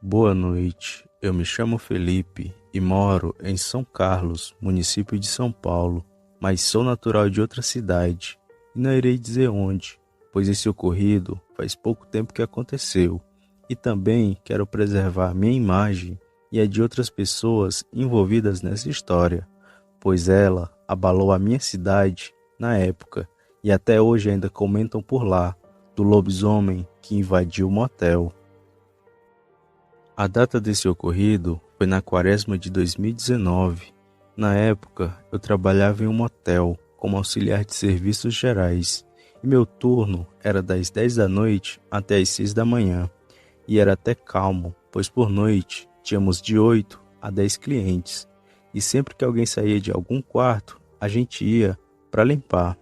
Boa noite, eu me chamo Felipe e moro em São Carlos, município de São Paulo, mas sou natural de outra cidade e não irei dizer onde, pois esse ocorrido faz pouco tempo que aconteceu e também quero preservar minha imagem e a de outras pessoas envolvidas nessa história, pois ela abalou a minha cidade na época e até hoje ainda comentam por lá do lobisomem que invadiu o motel. A data desse ocorrido foi na quaresma de 2019. Na época, eu trabalhava em um motel como auxiliar de serviços gerais e meu turno era das 10 da noite até as 6 da manhã. E era até calmo, pois por noite tínhamos de 8 a 10 clientes e sempre que alguém saía de algum quarto, a gente ia para limpar.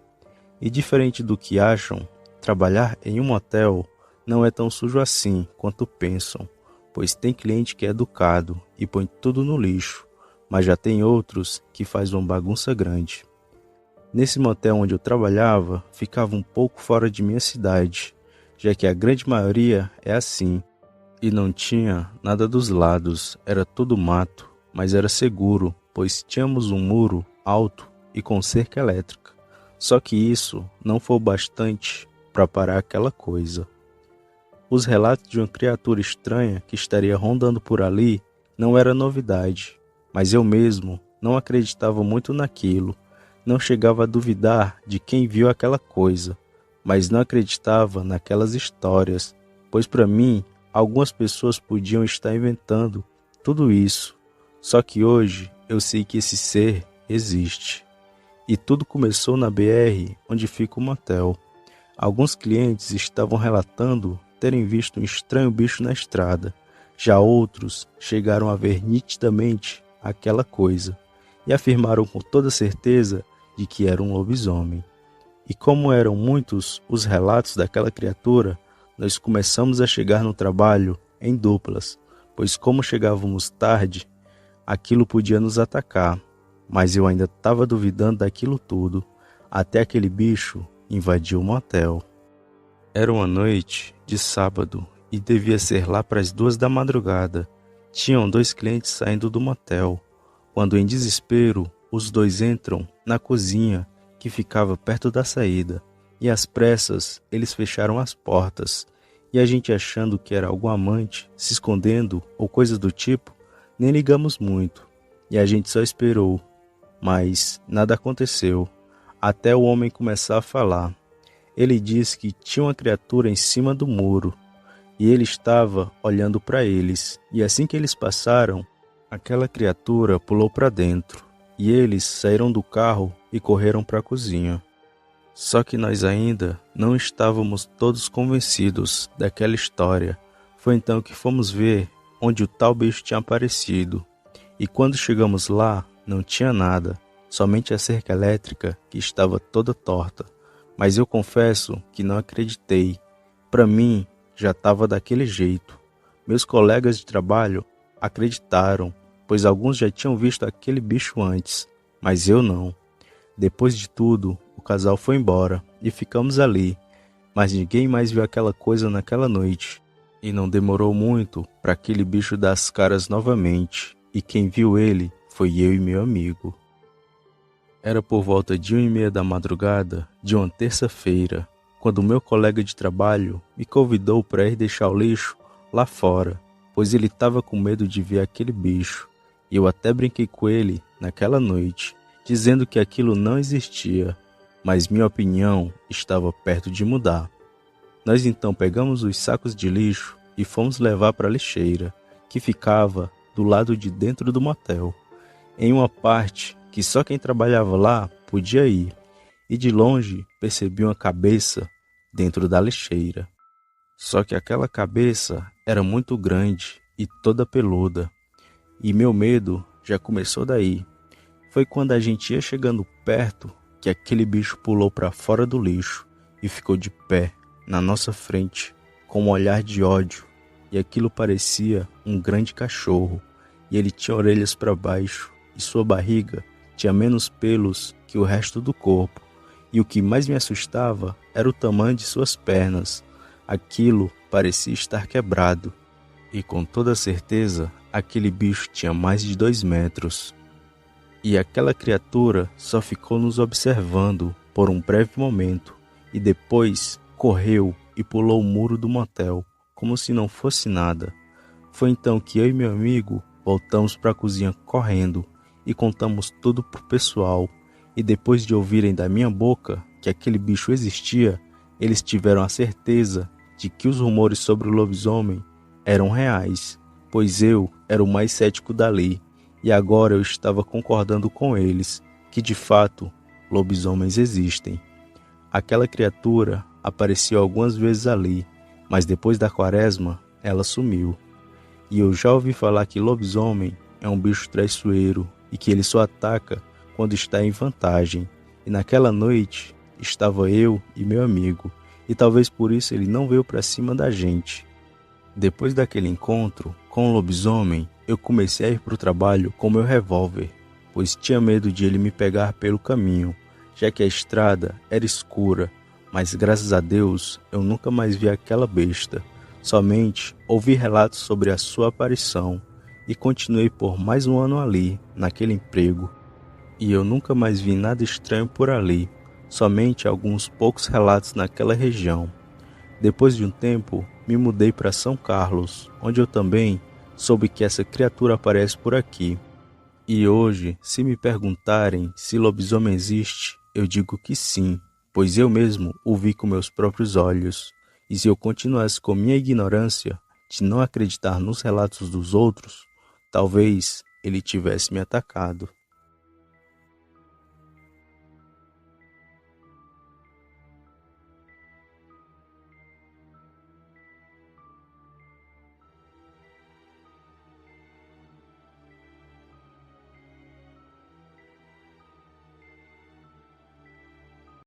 E diferente do que acham, trabalhar em um motel não é tão sujo assim quanto pensam, pois tem cliente que é educado e põe tudo no lixo, mas já tem outros que faz uma bagunça grande. Nesse motel onde eu trabalhava, ficava um pouco fora de minha cidade, já que a grande maioria é assim, e não tinha nada dos lados, era tudo mato, mas era seguro, pois tínhamos um muro alto e com cerca elétrica. Só que isso não foi o bastante para parar aquela coisa. Os relatos de uma criatura estranha que estaria rondando por ali não era novidade, mas eu mesmo não acreditava muito naquilo. Não chegava a duvidar de quem viu aquela coisa, mas não acreditava naquelas histórias, pois para mim, algumas pessoas podiam estar inventando tudo isso. Só que hoje eu sei que esse ser existe. E tudo começou na BR, onde fica o motel. Alguns clientes estavam relatando terem visto um estranho bicho na estrada. Já outros chegaram a ver nitidamente aquela coisa e afirmaram com toda certeza de que era um lobisomem. E como eram muitos os relatos daquela criatura, nós começamos a chegar no trabalho em duplas, pois como chegávamos tarde, aquilo podia nos atacar. Mas eu ainda estava duvidando daquilo tudo, até aquele bicho invadiu o motel. Era uma noite de sábado e devia ser lá para as 2 da madrugada. Tinham 2 clientes saindo do motel, quando em desespero os 2 entram na cozinha que ficava perto da saída e às pressas eles fecharam as portas e a gente achando que era algum amante se escondendo ou coisa do tipo, nem ligamos muito e a gente só esperou, mas nada aconteceu até o homem começar a falar. Ele disse que tinha uma criatura em cima do muro e ele estava olhando para eles. E assim que eles passaram, aquela criatura pulou para dentro e eles saíram do carro e correram para a cozinha. Só que nós ainda não estávamos todos convencidos daquela história. Foi então que fomos ver onde o tal bicho tinha aparecido. E quando chegamos lá, não tinha nada, somente a cerca elétrica que estava toda torta. Mas eu confesso que não acreditei. Para mim, já estava daquele jeito. Meus colegas de trabalho acreditaram, pois alguns já tinham visto aquele bicho antes, mas eu não. Depois de tudo, o casal foi embora e ficamos ali, mas ninguém mais viu aquela coisa naquela noite. E não demorou muito para aquele bicho dar as caras novamente, e quem viu ele foi eu e meu amigo. Era por volta de 1h30 da madrugada de uma terça-feira, quando meu colega de trabalho me convidou para ir deixar o lixo lá fora, pois ele estava com medo de ver aquele bicho, e eu até brinquei com ele naquela noite, dizendo que aquilo não existia, mas minha opinião estava perto de mudar. Nós então pegamos os sacos de lixo e fomos levar para a lixeira, que ficava do lado de dentro do motel, em uma parte que só quem trabalhava lá podia ir, e de longe percebi uma cabeça dentro da lixeira. Só que aquela cabeça era muito grande e toda peluda, e meu medo já começou daí. Foi quando a gente ia chegando perto que aquele bicho pulou para fora do lixo e ficou de pé na nossa frente com um olhar de ódio, e aquilo parecia um grande cachorro, e ele tinha orelhas para baixo e sua barriga tinha menos pelos que o resto do corpo, e o que mais me assustava era o tamanho de suas pernas. Aquilo parecia estar quebrado. E com toda certeza, aquele bicho tinha mais de 2 metros. E aquela criatura só ficou nos observando por um breve momento e depois correu e pulou o muro do motel, como se não fosse nada. Foi então que eu e meu amigo voltamos para a cozinha correndo e contamos tudo pro pessoal. E depois de ouvirem da minha boca que aquele bicho existia, eles tiveram a certeza de que os rumores sobre o lobisomem eram reais, pois eu era o mais cético dali, e agora eu estava concordando com eles que de fato lobisomens existem. Aquela criatura apareceu algumas vezes ali, mas depois da quaresma ela sumiu. E eu já ouvi falar que lobisomem é um bicho traiçoeiro e que ele só ataca quando está em vantagem. E naquela noite estava eu e meu amigo, e talvez por isso ele não veio para cima da gente. Depois daquele encontro com o lobisomem, eu comecei a ir para o trabalho com meu revólver, pois tinha medo de ele me pegar pelo caminho, já que a estrada era escura, mas graças a Deus eu nunca mais vi aquela besta. Somente ouvi relatos sobre a sua aparição e continuei por mais um ano ali, naquele emprego. E eu nunca mais vi nada estranho por ali, somente alguns poucos relatos naquela região. Depois de um tempo, me mudei para São Carlos, onde eu também soube que essa criatura aparece por aqui. E hoje, se me perguntarem se lobisomem existe, eu digo que sim, pois eu mesmo o vi com meus próprios olhos. E se eu continuasse com minha ignorância de não acreditar nos relatos dos outros, talvez ele tivesse me atacado.